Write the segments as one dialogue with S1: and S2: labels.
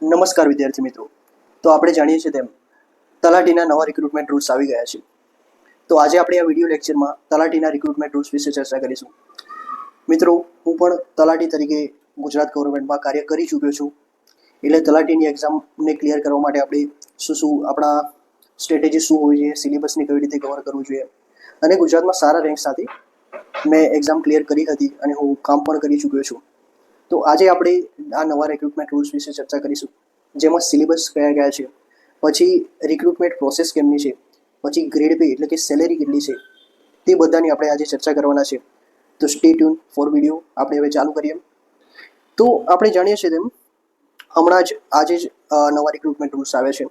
S1: નમસ્કાર વિદ્યાર્થી મિત્રો. તો આપણે જાણીએ છીએ તેમ તલાટીના નવા રિક્રુટમેન્ટ રૂલ્સ આવી ગયા છે. તો આજે આપણે આ વિડીયો લેક્ચરમાં તલાટીના રિક્રુટમેન્ટ રૂલ્સ વિશે ચર્ચા કરીશું. મિત્રો, હું પણ તલાટી તરીકે ગુજરાત ગવર્મેન્ટમાં કાર્ય કરી ચૂક્યો છું. એટલે તલાટીની એક્ઝામને ક્લિયર કરવા માટે આપણે શું આપણા સ્ટ્રેટેજી શું હોવી જોઈએ, સિલેબસને કેવી રીતે કવર કરવું જોઈએ, અને ગુજરાતમાં સારા રેન્ક સાથે મેં એક્ઝામ ક્લિયર કરી હતી અને હું કામ પણ કરી ચૂક્યો છું. તો આજે આપણે આ નવા રિક્રુટમેન્ટ રૂલ્સ વિશે ચર્ચા કરીશું, જેમાં સિલેબસ કયા છે, પછી રિક્રુટમેન્ટ પ્રોસેસ કેમની છે, પછી ગ્રેડ પે એટલે કે સેલેરી કેટલી છે, તે બધાની આપણે આજે ચર્ચા કરવાના છે. તો સ્ટે ટ્યુન ફોર વિડીયો. આપણે હવે ચાલુ કરીએ. તો આપણે જાણીએ છીએ તેમ હમણાં જ આજે જ નવા રિક્રુટમેન્ટ રૂલ્સ આવે છે,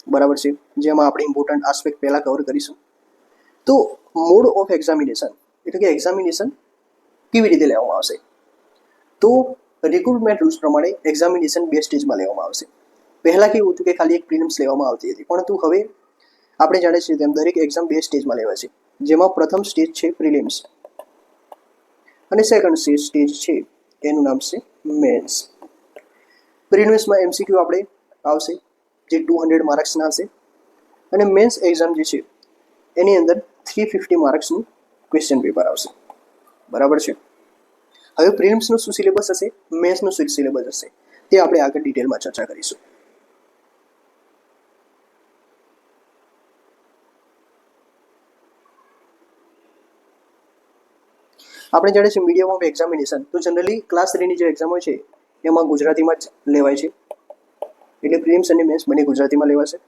S1: બરાબર છે, જેમાં આપણે ઇમ્પોર્ટન્ટ આસ્પેક્ટ પહેલાં કવર કરીશું. તો મોડ ઓફ એક્ઝામિનેશન એટલે કે એક્ઝામિનેશન કેવી રીતે લેવામાં આવશે. તો રિક્રુટમેન્ટ રૂલ્સ પ્રમાણે એક્ઝામિનેશન 2 સ્ટેજમાં લેવામાં આવશે. પહેલાં કેવું હતું કે ખાલી એક પ્રિલિમ્સ લેવામાં આવતી હતી, પરંતુ હવે આપણે જાણીએ છીએ તેમ દરેક એક્ઝામ 2 સ્ટેજમાં લેવાય છે, જેમાં પ્રથમ સ્ટેજ છે પ્રિલિમ્સ અને સેકન્ડ સ્ટેજ છે એનું નામ છે મેન્સ. પ્રિલિમ્સમાં MCQ આપણે આવશે, જે 200 માર્ક્સના હશે, અને મેન્સ એક્ઝામ જે છે એની અંદર 350 માર્ક્સનું ક્વેશ્ચન પેપર આવશે, બરાબર છે. હવે પ્રિલિમ્સનો શું સિલેબસ હશે, મેન્સનો શું સિલેબસ હશે, તે આપણે આગળ ડિટેલમાં ચર્ચા કરીશું. આપણે જાણીએ છીએ મીડિયમ ઓફ એક્ઝામિનેશન. તો જનરલી ક્લાસ 3ની જે એક્ઝામ હોય છે એમાં ગુજરાતીમાં જ લેવાય છે, એટલે પ્રિલિમ્સ અને મેન્સ બંને ગુજરાતીમાં લેવાશે,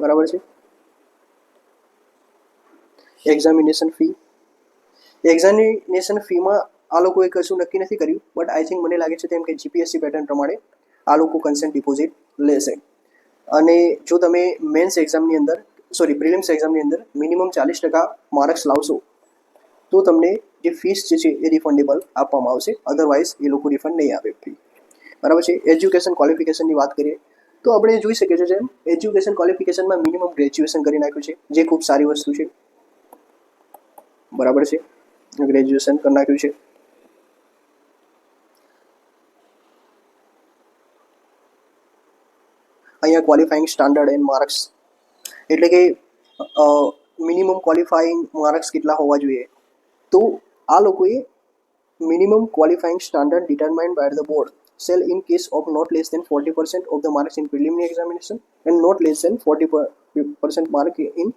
S1: બરાબર છે. એક્ઝામિનેશન ફીમાં આ લોકોએ કશું નક્કી નથી કર્યું, બટ આઈ થિંક મને લાગે છે તેમ કે GPSC પેટર્ન પ્રમાણે આ લોકો કન્સેન્ટ ડિપોઝિટ લેશે. અને જો તમે મેન્સ એક્ઝામની અંદર પ્રિલિમ્સ એક્ઝામની અંદર મિનિમમ 40% માર્ક્સ લાવશો તો તમને જે ફીસ જે છે એ રિફંડેબલ આપવામાં આવશે, અધરવાઇઝ એ લોકો રિફંડ નહીં આપે ફી, બરાબર છે. એજ્યુકેશન ક્વોલિફિકેશનની વાત કરીએ તો આપણે જોઈ શકીએ છીએ જેમ એજ્યુકેશન ક્વોલિફિકેશનમાં મિનિમમ ગ્રેજ્યુએશન કરી નાખ્યું છે, જે ખૂબ સારી વસ્તુ છે, બરાબર છે. ગ્રેજ્યુએશન કરી નાખ્યું છે. અહીંયા ક્વોલિફાઈંગ સ્ટાન્ડર્ડ એન્ડ માર્ક્સ એટલે કે મિનિમમ ક્વોલિફાઈંગ માર્ક્સ કેટલા હોવા જોઈએ. તો આ લોકોએ minimum qualifying standard determined by the board shall in case of not less than 40% of the marks in preliminary examination and not less than 40% mark in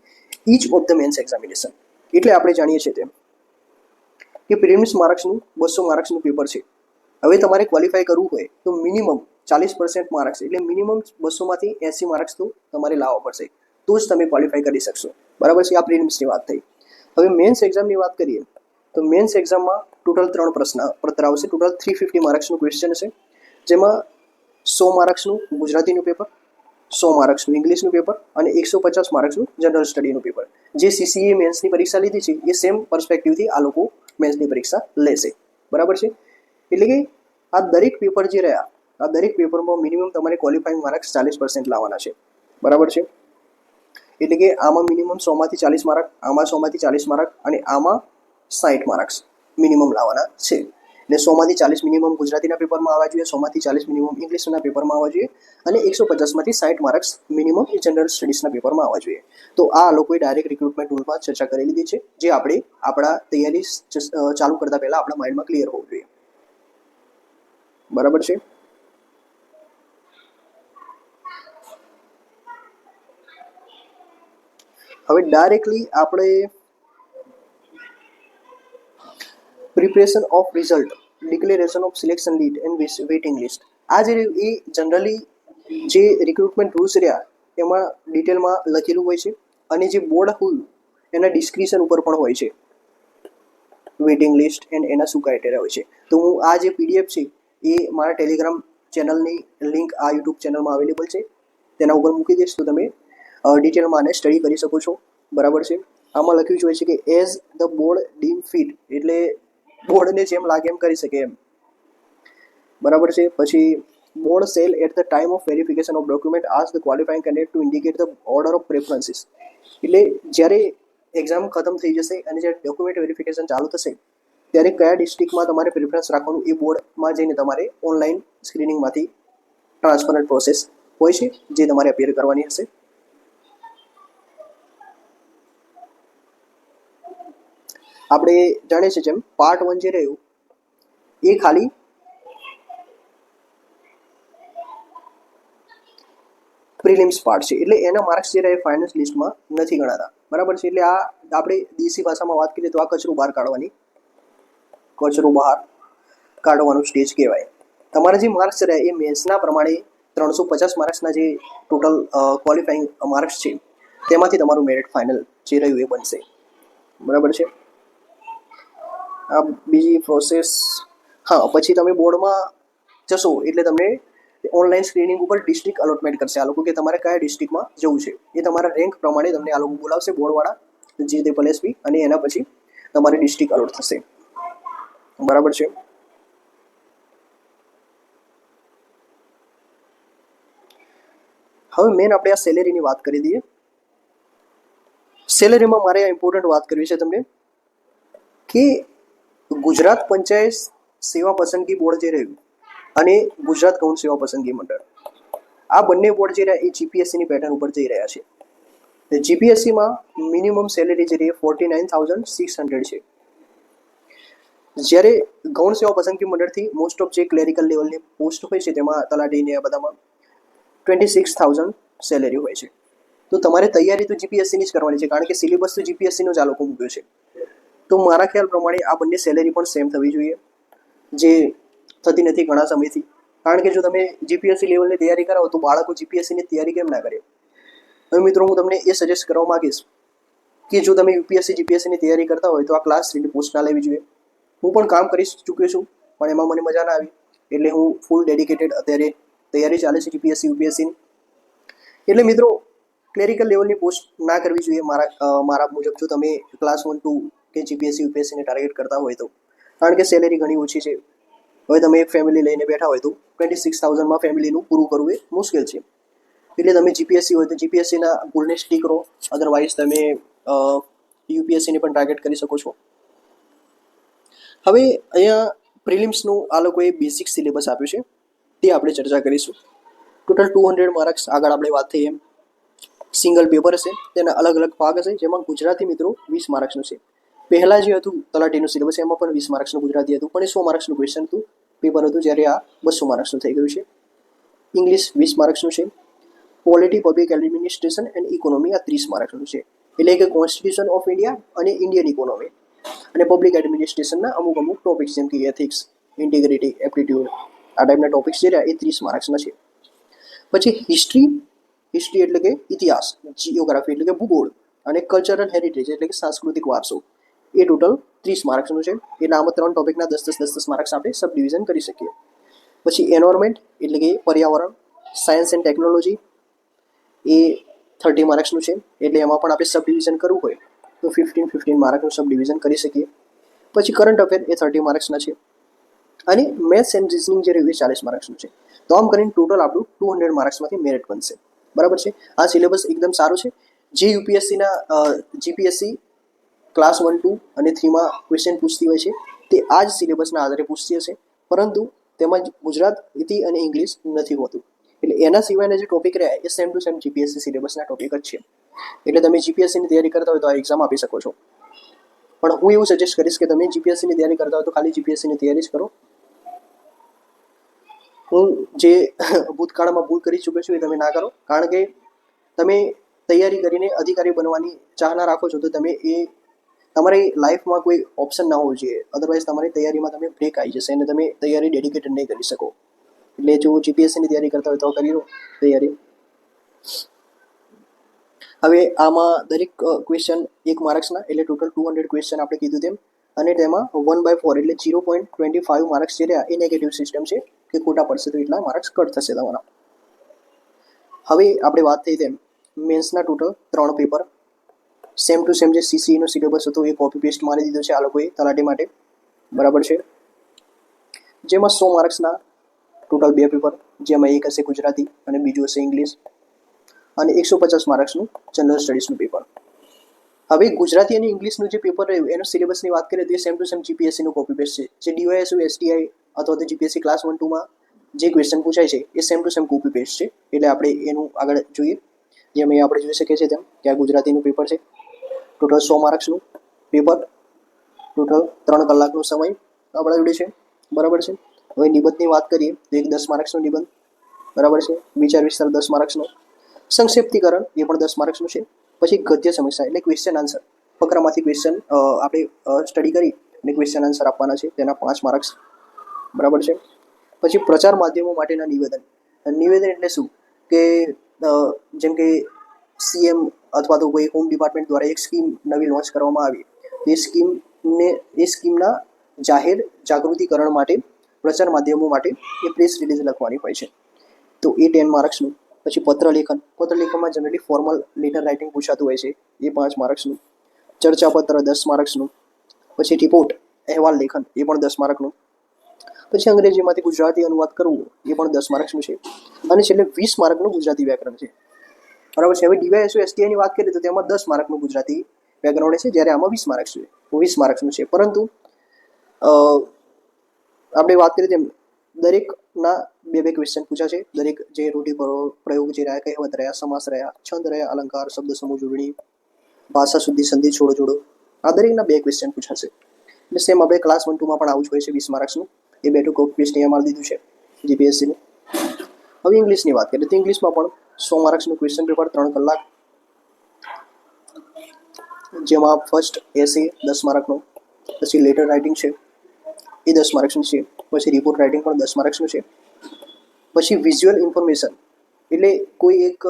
S1: each of the mains examination. એટલે આપણે જાણીએ છીએ તેમ કે prelims માર્ક્સનું 200 માર્ક્સનું paper છે. હવે તમારે ક્વોલિફાય કરવું હોય તો મિનિમમ 40% માર્ક્સ એટલે મિનિમમ 200માંથી 80 માર્ક્સ તો તમારે લાવવા પડશે, તો જ તમે ક્વોલિફાય કરી શકશો, બરાબર છે. આ પ્રિલિમ્સની વાત થઈ. હવે મેન્સ એક્ઝામની વાત કરીએ તો મેન્સ એક્ઝામમાં ટોટલ 3 પ્રશ્નપત્ર આવશે. ટોટલ 350 માર્ક્સનું ક્વેશ્ચન હશે, જેમાં 100 માર્ક્સનું ગુજરાતીનું પેપર, 100 માર્ક્સનું ઇંગ્લિશનું પેપર અને 150 માર્ક્સનું જનરલ સ્ટડીનું પેપર. જે CCA મેન્સની પરીક્ષા લીધી છે એ સેમ પર્સપેક્ટિવથી આ લોકો મેન્સની પરીક્ષા લેશે, બરાબર છે. એટલે કે આ દરેક પેપર જે રહ્યા, આ દરેક પેપરમાં મિનિમમ તમારે ક્વોલિફાઈંગ માર્ક્સ 40% લાવવાના છે, બરાબર છે. એટલે કે આમાં મિનિમમ 100માંથી 40 માર્ક, આમાં 100માંથી 40 માર્ક અને આમાં 60 માર્ક્સ મિનિમમ લાવવાના છે. એટલે 100માંથી 40 મિનિમમ ગુજરાતીના પેપરમાં આવવા જોઈએ, 100માંથી 40 મિનિમમ ઇંગ્લિશના પેપરમાં આવવા જોઈએ અને 150માંથી 60 માર્ક્સ મિનિમમ જનરલ સ્ટડીઝના પેપરમાં આવવા જોઈએ. તો આ લોકોએ ડાયરેક્ટ રિક્રુટમેન્ટ રૂલમાં ચર્ચા કરી લીધી છે, જે આપણે આપણા તૈયારી ચાલુ કરતા પહેલાં આપણા માઇન્ડમાં ક્લિયર હોવું જોઈએ, બરાબર છે. હવે ડાયરેક્ટલી આપણે preparation of result, declaration of selection lead and waiting list, આ જે એ જનરલી જે રિક્રુટમેન્ટ રૂલ્સ રહ્યા એમાં ડિટેલમાં લખેલું હોય છે, અને જે બોર્ડ હોય એના ડિસ્ક્રિપ્શન ઉપર પણ હોય છે વેઇટિંગ લિસ્ટ એન્ડ એના શું ક્રાઇટેરિયા હોય છે. તો હું આ જે PDF છે એ મારા ટેલિગ્રામ ચેનલની લિંક આ યુટ્યુબ ચેનલમાં અવેલેબલ છે, તેના ઉપર મૂકી દઈશ, તો તમે ડિટેલમાં આને સ્ટડી કરી શકો છો, બરાબર છે. આમાં લખ્યું જ હોય છે કે as the board dim fit, એટલે બોર્ડને જેમ લાગે એમ કરી શકે એમ, બરાબર છે. પછી board shall at the time of verification of document ask the qualifying candidate to indicate the order of preferences, એટલે જ્યારે એક્ઝામ ખતમ થઈ જશે અને જ્યારે ડોક્યુમેન્ટ વેરિફિકેશન ચાલુ થશે ત્યારે કયા ડિસ્ટ્રિક્ટમાં તમારે પ્રેફરન્સ રાખવાનું એ બોર્ડમાં જઈને તમારે ઓનલાઈન સ્ક્રીનિંગમાંથી ટ્રાન્સપરન્ટ પ્રોસેસ હોય છે જે તમારે અપિયર કરવાની હશે. આપણે જાણીએ છીએ જેમ પાર્ટ 1 જે રહ્યું એ ખાલી પ્રિલિમ્સ પાર્ટ છે, એટલે એના માર્ક્સ જે રહે ફાઇનલ લિસ્ટમાં નથી ગણાતા. બરાબર છે. એટલે આ આપણે દેશી ભાષામાં વાત કરીએ તો આ કચરું બહાર કાઢવાનું સ્ટેજ કહેવાય. તમારા જે માર્ક્સ રહે એ મેન્સના પ્રમાણે 350 માર્ક્સના જે ટોટલ ક્વોલિફાઈંગ માર્ક્સ છે તેમાંથી તમારું મેરિટ ફાઇનલ જે રહ્યું એ બનશે. બરાબર છે. આ બીજી પ્રોસેસ. હા, પછી તમે બોર્ડમાં જશો એટલે તમને ઓનલાઈન સ્ક્રીનિંગ ઉપર ડિસ્ટ્રિક્ટ અલોટમેન્ટ કરશે આ લોકો કે તમારે કયા ડિસ્ટ્રિક્ટમાં જવું છે. એ તમારા રેન્ક પ્રમાણે તમને આ લોકો બોલાવશે બોર્ડવાળા, જે તે પલેસબી, અને એના પછી તમારી ડિસ્ટ્રિક્ટ અલોટ થશે. બરાબર છે. હવે મેન આપણે આ સેલેરીની વાત કરી દઈએ. સેલેરીમાં મારે આ ઇમ્પોર્ટન્ટ વાત કરવી છે તમને કે ગુજરાત પંચાયત સેવા પસંદગી બોર્ડ જે રહ્યું અને ગુજરાત ગૌણ સેવા પસંદગી મંડળ, આ બંને બોર્ડ જે રહ્યા એ જીપીએસસીની પેટર્ન ઉપર જઈ રહ્યા છે. જીપીએસસીમાં મિનિમમ સેલેરી જે રહી 49,600 છે, જ્યારે ગૌણ સેવા પસંદગી મંડળથી મોસ્ટ ઓફ જે ક્લેરિકલ લેવલની પોસ્ટ હોય છે તેમાં તલાટીને આ બધામાં 26,000 સેલેરી હોય છે. તો તમારે તૈયારી તો જીપીએસસીની જ કરવાની છે, કારણ કે સિલેબસ તો જીપીએસસીનો જ આ લોકો મૂક્યો છે. તો મારા ખ્યાલ પ્રમાણે આ બંને સેલેરી પણ સેમ થવી જોઈએ, જે થતી નથી ઘણા સમયથી. કારણ કે જો તમે જીપીએસસી લેવલની તૈયારી કરાવો તો બાળકો જીપીએસસીની તૈયારી કેમ ના કરે? હવે મિત્રો, હું તમને એ સજેસ્ટ કરવા માંગીશ કે જો તમે યુપીએસસી જીપીએસસીની તૈયારી કરતા હોય તો આ ક્લાસ 3ની પોસ્ટ ના લેવી જોઈએ. હું પણ કામ કરી ચૂક્યો છું, પણ એમાં મને મજા ના આવી, એટલે હું ફૂલ ડેડિકેટેડ અત્યારે તૈયારી ચાલે છે જીપીએસસી યુપીએસસીની. એટલે મિત્રો, ક્લેરિકલ લેવલની પોસ્ટ ના કરવી જોઈએ મારા મુજબ, જો તમે ક્લાસ 1, 2 કે જીપીએસસી યુપીએસસીને ટાર્ગેટ કરતા હોય તો. કારણ કે સેલેરી ઘણી ઓછી છે. હવે તમે એક ફેમિલી લઈને બેઠા હોય તો 26,000માં ફેમિલીનું પૂરું કરવું એ મુશ્કેલ છે. એટલે તમે જીપીએસસી હોય તો જીપીએસસીના ગોલને સ્ટીક રહો, અધરવાઇઝ તમે યુપીએસસીને પણ ટાર્ગેટ કરી શકો છો. હવે અહીંયા પ્રિલિમ્સનું આ લોકોએ બેઝિક સિલેબસ આપ્યું છે, તે આપણે ચર્ચા કરીશું. Total 200 marks. આગળ આપણે વાત થઈ એમ સિંગલ પેપર હશે, તેના અલગ અલગ ભાગ હશે, જેમાં ગુજરાતી મિત્રો 20 માર્ક્સનું છે. પહેલાં જે હતું તલાટીનું સિલેબસ એમાં પણ 20 માર્ક્સનું ગુજરાતી હતું, પણ એ 100 માર્ક્સનું ક્વેશ્ચન હતું, પેપર હતું, જ્યારે આ 200 માર્ક્સનું થઈ ગયું છે. ઇંગ્લિશ 20 માર્ક્સનું છે. Polity, public administration and economy આ 30 માર્ક્સનું છે. એટલે કે કોન્સ્ટિટ્યુશન ઓફ ઇન્ડિયા અને ઇન્ડિયન ઇકોનોમી અને પબ્લિક એડમિનિસ્ટ્રેશનના અમુક ટોપિક્સ જેમ કે એથિક્સ, ઇન્ટિગ્રિટી, એપ્ટિટ્યૂડ, આ ટાઈપના ટોપિક્સ જે રહ્યા એ 30 માર્ક્સના છે. પછી હિસ્ટ્રી એટલે કે ઇતિહાસ, જીઓગ્રાફી એટલે કે ભૂગોળ, અને કલ્ચરલ હેરિટેજ એટલે કે સાંસ્કૃતિક વારસો, એ ટોટલ 30 માર્ક્સનું છે. એટલે આમાં 3 ટોપિકના 10 માર્ક્સ આપણે સબ ડિવિઝન કરી શકીએ. પછી એન્વાયરમેન્ટ એટલે કે પર્યાવરણ, સાયન્સ એન્ડ ટેકનોલોજી, એ 30 માર્ક્સનું છે. એટલે એમાં પણ આપણે સબ ડિવિઝન કરવું હોય તો 15 માર્ક્સનું સબ ડિવિઝન કરી શકીએ. પછી કરંટ અફેર એ 30 માર્ક્સના છે. અને મેથ્સ એન્ડ રિઝનિંગ જે રહ્યું એ 40 માર્ક્સનું છે. તો આમ કરીને ટોટલ આપણું 200 માર્ક્સમાંથી મેરિટ બનશે. બરાબર છે. આ સિલેબસ એકદમ સારું છે. જે યુપીએસસીના જીપીએસસી ક્લાસ 1, 2 અને 3માં ક્વેશ્ચન પૂછતી હોય છે તે આ જ સિલેબસના આધારે પૂછતી હશે, પરંતુ તેમાં ગુજરાતી અને ઇંગ્લિશ નથી હોતું. એટલે એના સિવાયના જે ટોપિક રહ્યા એ સેમ ટુ સેમ જીપીએસસી સિલેબસના ટોપિક જ છે. એટલે તમે જીપીએસસીની તૈયારી કરતા હોય તો આ એક્ઝામ આપી શકો છો. પણ હું એવું સજેસ્ટ કરીશ કે તમે જીપીએસસીની તૈયારી કરતા હોય તો ખાલી જીપીએસસીની તૈયારી જ કરો. હું જે ભૂતકાળમાં ભૂલ કરી ચૂક્યો છું એ તમે ના કરો, કારણ કે તમે તૈયારી કરીને અધિકારી બનવાની ચાહના રાખો છો તો તમે એ તમારી લાઈફમાં કોઈ ઓપ્શન ના હોવું જોઈએ. અધરવાઇઝ તમારી તૈયારીમાં તમે બ્રેક આવી જશે અને તમે તૈયારી ડેડિકેટેડ નહીં કરી શકો. એટલે જો જીપીએસસીની તૈયારી કરતા હોય તો કરી લો તૈયારી. હવે આમાં દરેક ક્વેશ્ચન 1 માર્ક્સના, એટલે ટોટલ 200 ક્વેશ્ચન આપણે કીધું તેમ, અને તેમાં 1/4 એટલે 0.25 માર્ક્સ જે રહ્યા એ નેગેટિવ સિસ્ટમ છે કે ખોટા પડશે તો એટલા માર્ક્સ કટ થશે તમારા. હવે આપણે વાત થઈ તેમ મેન્સના total 3 paper, same to same જે સીસીઈનો સિલેબસ હતો એ કોપી પેસ્ટ મારી દીધો છે આ લોકોએ તલાટી માટે. બરાબર છે. જેમાં 100 માર્ક્સના ટોટલ 2 પેપર, જેમાં એક હશે ગુજરાતી અને બીજું હશે ઇંગ્લિશ, અને 150 માર્ક્સનું જનરલ સ્ટડીઝનું પેપર. હવે ગુજરાતી અને ઇંગ્લિશનું જે પેપર રહ્યું એનો સિલેબસની વાત કરીએ તો એ સેમ ટુ સેમ જીપીએસસીનું કોપી પેસ્ટ છે. જે ડીવાયએસયુ, એસટીઆઈ અથવા તો જીપીએસસી ક્લાસ 1, 2માં જે ક્વેશ્ચન પૂછાય છે એ same to same copy paste છે. એટલે આપણે એનું આગળ જોઈએ. જેમ અહીં આપણે જોઈ શકીએ છીએ તેમ કે આ ગુજરાતીનું પેપર છે. ટોટલ 100 માર્ક્સનું પેપર, ટોટલ 3 કલાકનો સમય આપણા જોડે છે. બરાબર છે. હવે નિબંધની વાત કરીએ તો એક 10 માર્ક્સનો નિબંધ. બરાબર છે. વિચાર વિસ્તાર 10 માર્ક્સનો. સંક્ષિપ્તીકરણ એ પણ 10 માર્ક્સનું છે. પછી ગદ્ય સમસ્યા એટલે ક્વેશ્ચન આન્સર, ફકરામાંથી ક્વેશ્ચન આપણે સ્ટડી કરી અને ક્વેશ્ચન આન્સર આપવાના છે, તેના 5 માર્ક્સ. બરાબર છે. પછી પ્રચાર માધ્યમો માટેના નિવેદન. નિવેદન એટલે શું કે જેમ કે સીએમ અથવા તો કોઈ હોમ ડિપાર્ટમેન્ટ દ્વારા એક સ્કીમ નવી લોન્ચ કરવામાં આવી, એ સ્કીમના જાહેર જાગૃતિકરણ માટે પ્રચાર માધ્યમો માટે એ પ્રેસ રિલીઝ લખવાની હોય છે, તો એ 10 માર્ક્સનું. પછી પત્રલેખનમાં જનરલી ફોર્મલ લેટર રાઇટિંગ પૂછાતું હોય છે, એ 5 માર્ક્સનું. ચર્ચાપત્ર 10 માર્ક્સનું. પછી રિપોર્ટ અહેવાલ લેખન એ પણ 10 માર્કનું. પછી અંગ્રેજીમાંથી ગુજરાતી અનુવાદ કરવું એ પણ 10 માર્ક્સનું છે. અને છેલ્લે 20 માર્કનું ગુજરાતી વ્યાકરણ છે. બરાબર છે. હવે ડીવાયએસઓ એસટીઆઈની વાત કરીએ તો તેમાં 10 માર્કનું ગુજરાતી વ્યાકરણ છે, જ્યારે આમાં 20 માર્ક્સનું છે. પરંતુ આપણે વાત કરીએ તેમ દરેકના બે ક્વેશ્ચન પૂછ્યા છે. દરેક જે રૂઢિ પ્રયોગ જે રહ્યા, કહેવત રહ્યા, સમાસ રહ્યા, છંદ રહ્યા, અલંકાર, શબ્દ સમૂહ જોડણી, ભાષા શુદ્ધિ, સંધિ, છોડો, આ દરેકના 2 ક્વેશ્ચન પૂછાશે. એટલે સેમ આપણે ક્લાસ 1 2માં પણ આવું જ હોય છે 20 માર્ક્સનું. એ 2 કોપી પેસ્ટ અહીંયા મારી દીધું છે જીપીએસસીનું. હવે ઇંગ્લિશની વાત કરીએ તો ઇંગ્લિશમાં પણ 100 માર્ક્સનું ક્વેશ્ચન પેપર, 3 કલાક, જેમાં ફર્સ્ટ એસે 10 માર્કનો, પછી લેટર રાઇટિંગ છે એ 10 માર્ક્સનું છે, પછી રિપોર્ટ રાઇટિંગ પણ 10 માર્ક્સનું છે. પછી વિઝ્યુઅલ ઇન્ફોર્મેશન એટલે કોઈ એક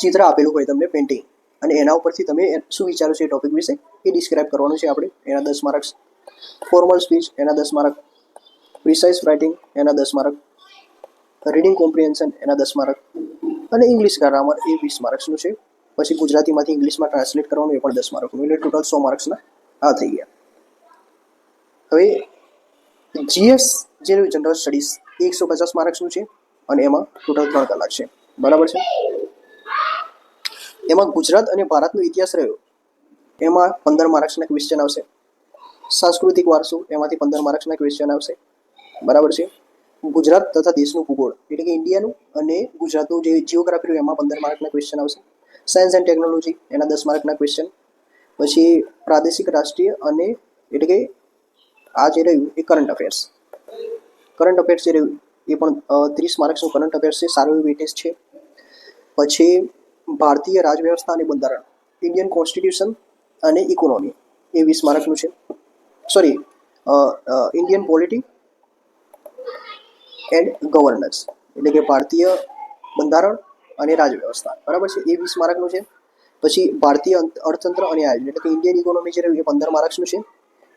S1: ચિત્ર આપેલું હોય તમને, પેઇન્ટિંગ, અને એના ઉપરથી તમે શું વિચારો છો એ ટોપિક વિશે એ ડિસ્ક્રાઇબ કરવાનું છે આપણે, એના 10 માર્ક્સ. ફોર્મલ સ્પીચ એના 10 માર્ક. પ્રિસાઇઝ રાઇટિંગ એના 10 માર્ક. રીડિંગ કોમ્પ્રિહેન્શન એના 10 માર્ક. અને ઇંગ્લિશ ગ્રામર એ 20 માર્ક્સનું છે. પછી ગુજરાતીમાંથી ઇંગ્લિશમાં ટ્રાન્સલેટ કરવાનું એ પણ 10 માર્કનું. એટલે ટોટલ 100 માર્ક્સના આ થઈ ગયા. હવે જીએસ જે જનરલ સ્ટડીઝ એ 150 માર્ક્સનું છે અને એમાં ટોટલ 3 કલાક છે. બરાબર છે. એમાં ગુજરાત અને ભારતનો ઇતિહાસ રહ્યો એમાં 15 માર્ક્સના ક્વેશ્ચન આવશે. સાંસ્કૃતિક વારસો એમાંથી 15 માર્ક્સના ક્વેશ્ચન આવશે. બરાબર છે. ગુજરાત તથા દેશનું ભૂગોળ એટલે કે ઇન્ડિયાનું અને ગુજરાતનું જે જિયોગ્રાફી રહ્યું એમાં 15 માર્કના ક્વેશ્ચન આવશે. સાયન્સ એન્ડ ટેકનોલોજી એના 10 માર્કના ક્વેશ્ચન. પછી પ્રાદેશિક, રાષ્ટ્રીય અને એટલે કે આ જે રહ્યું એ કરંટ અફેર્સ જે રહ્યું એ પણ 30 માર્ક્સનું કરંટ અફેર્સ છે, સારું એવું વેટેજ છે. પછી ભારતીય રાજવ્યવસ્થા અને બંધારણ, ઇન્ડિયન કોન્સ્ટિટ્યુશન અને ઇકોનોમી એ 20 માર્કનું છે. Sorry, Indian polity and governance એટલે કે ભારતીય બંધારણ અને રાજવ્યવસ્થા. બરાબર છે. એ 20 માર્કનું છે. પછી ભારતીય અર્થતંત્ર અને આયોજન એટલે કે ઇન્ડિયન ઇકોનોમી જે રહ્યું એ 15 માર્ક્સનું છે.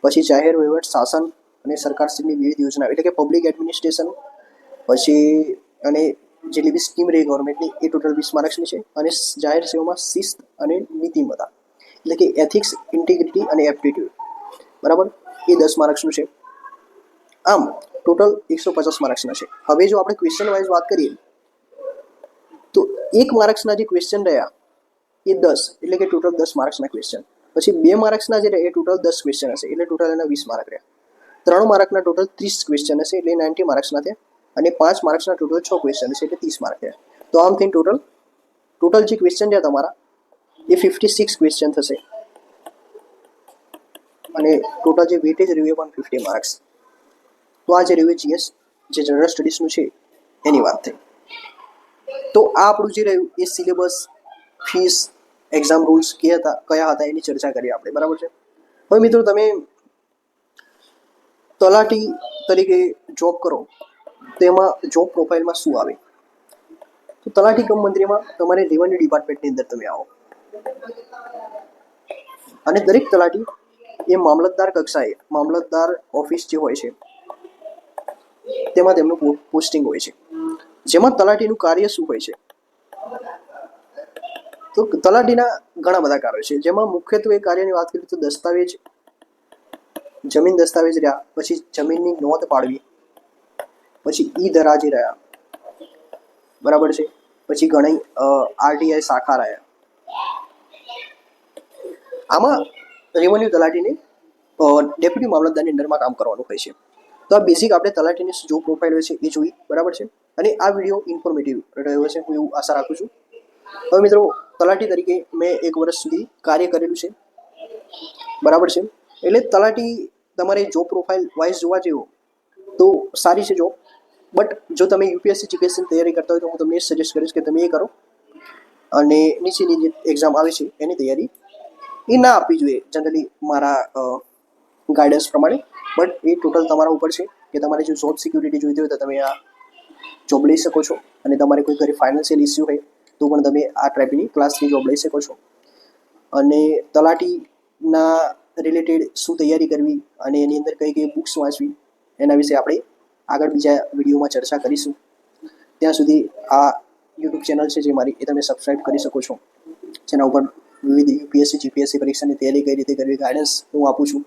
S1: પછી જાહેર વહીવટ, શાસન અને સરકારશ્રીની વિવિધ યોજના એટલે કે પબ્લિક એડમિનિસ્ટ્રેશન, પછી અને જેટલી બી સ્કીમ રહી ગવર્મેન્ટની એ ટોટલ 20 માર્ક્સની છે. અને જાહેર સેવામાં શિસ્ત અને નીતિમત્તા એટલે કે એથિક્સ, ઇન્ટિગ્રિટી અને એપ્ટિટ્યૂડ, બરાબર, એ 10 માર્ક્સનું છે. આમ ટોટલ 150 માર્ક્સના છે. હવે જો આપણે ક્વેશ્ચન વાઇઝ વાત કરીએ તો 1 માર્ક્સના જે ક્વેશ્ચન રહ્યા એ 10 એટલે કે ટોટલ 10 માર્ક્સના ક્વેશ્ચન. પછી 2 માર્ક્સના જે રહ્યા એ ટોટલ 10 ક્વેશ્ચન હશે એટલે ટોટલ એના 20 માર્ક રહ્યા. 3 માર્કના ટોટલ 30 ક્વેશ્ચન હશે એટલે 90 માર્ક્સના થયા. અને 5 માર્ક્સના ટોટલ 6 ક્વેશ્ચન હશે એટલે 30 માર્ક થયા. તો આમ થઈને ટોટલ જે ક્વેશ્ચન રહ્યા તમારા એ 56 ક્વેશ્ચન થશે. અને ટોટલ જે વેટેજ રહ્યું એ પણ 50 માર્ક્સ. તો આ જે રહ્યું જીએસ જે જનરલ સ્ટડીઝનું છે એની વાત થઈ. તો આ આપણું જે રહ્યું એ સિલેબસ, ફીસ, એક્ઝામ રૂલ્સ કયા હતા એની ચર્ચા કરી આપણે. બરાબર છે. હવે મિત્રો તમે તલાટી તરીકે જોબ કરો તો એમાં જોબ પ્રોફાઇલમાં શું આવે? તો તલાટી કમ મંત્રીમાં તમારે રેવન્યુ ડિપાર્ટમેન્ટની અંદર તમે આવો. અને દરેક તલાટી એ મામલતદાર કક્ષાએ, મામલતદાર ઓફિસ જે હોય છે તેમાં તેમનું પોસ્ટિંગ હોય છે. જેમાં તલાટીનું કાર્ય શું હોય છે? તો તલાટીના ઘણા બધા કાર્યો છે, જેમાં મુખ્યત્વે કાર્યની વાત કરીએ તો દસ્તાવેજ, જમીન દસ્તાવેજ રહ્યા, પછી જમીનની નોંધ પાડવી, પછી ઈ ધરાજી રહ્યા, બરાબર છે. પછી ઘણી આરટીઆઈ શાખા રહ્યા. આમાં રેવન્યુ તલાટીને ડેપ્યુટી મામલતદારની અંડરમાં કામ કરવાનું હોય છે. તો આ બેસિક આપણે તલાટીની જો પ્રોફાઇલ હોય છે એ જોઈ, બરાબર છે. અને આ વિડીયો ઇન્ફોર્મેટિવ રહ્યો છે, હું એવું આશા રાખું છું. હવે મિત્રો, તલાટી તરીકે મેં 1 વર્ષ સુધી કાર્ય કરેલું છે, બરાબર છે. એટલે તલાટી તમારે જોબ પ્રોફાઇલ વાઇઝ જોવા જેવો તો સારી છે જોબ. બટ જો તમે યુપીએસસી જીપીએસસીની તૈયારી કરતા હોય તો હું તમને એ સજેસ્ટ કરીશ કે તમે એ કરો. અને નીચેની જે એક્ઝામ આવે છે એની તૈયારી એ ના આપવી જોઈએ જનરલી મારા ગાઈડન્સ પ્રમાણે. બટ એ ટોટલ તમારા ઉપર છે કે તમારે જો જોબ સિક્યુરિટી જોઈતી હોય તો તમે આ જોબ લઈ શકો છો. અને તમારે કોઈ ઘરે ફાઇનાન્શિયલ ઇસ્યુ હોય તો પણ તમે આ ટાઈપની ક્લાસ 3 જોબ લઈ શકો છો. અને તલાટીના રિલેટેડ શું તૈયારી કરવી અને એની અંદર કઈ કઈ બુક્સ વાંચવી એના વિશે આપણે આગળ બીજા વિડીયોમાં ચર્ચા કરીશું. ત્યાં સુધી આ યુટ્યુબ ચેનલ છે જે મારી, એ તમે સબસ્ક્રાઈબ કરી શકો છો, જેના ઉપર વિવિધ યુપીએસસી જીપીએસસી પરીક્ષાની તૈયારી કઈ રીતે કરવી ગાઈડન્સ હું આપું છું.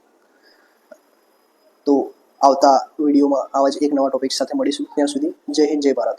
S1: તો આવતા વિડીયોમાં આવા જ એક નવા ટોપિક સાથે મળીશું. ત્યાં સુધી જય હિન્દ, જય ભારત.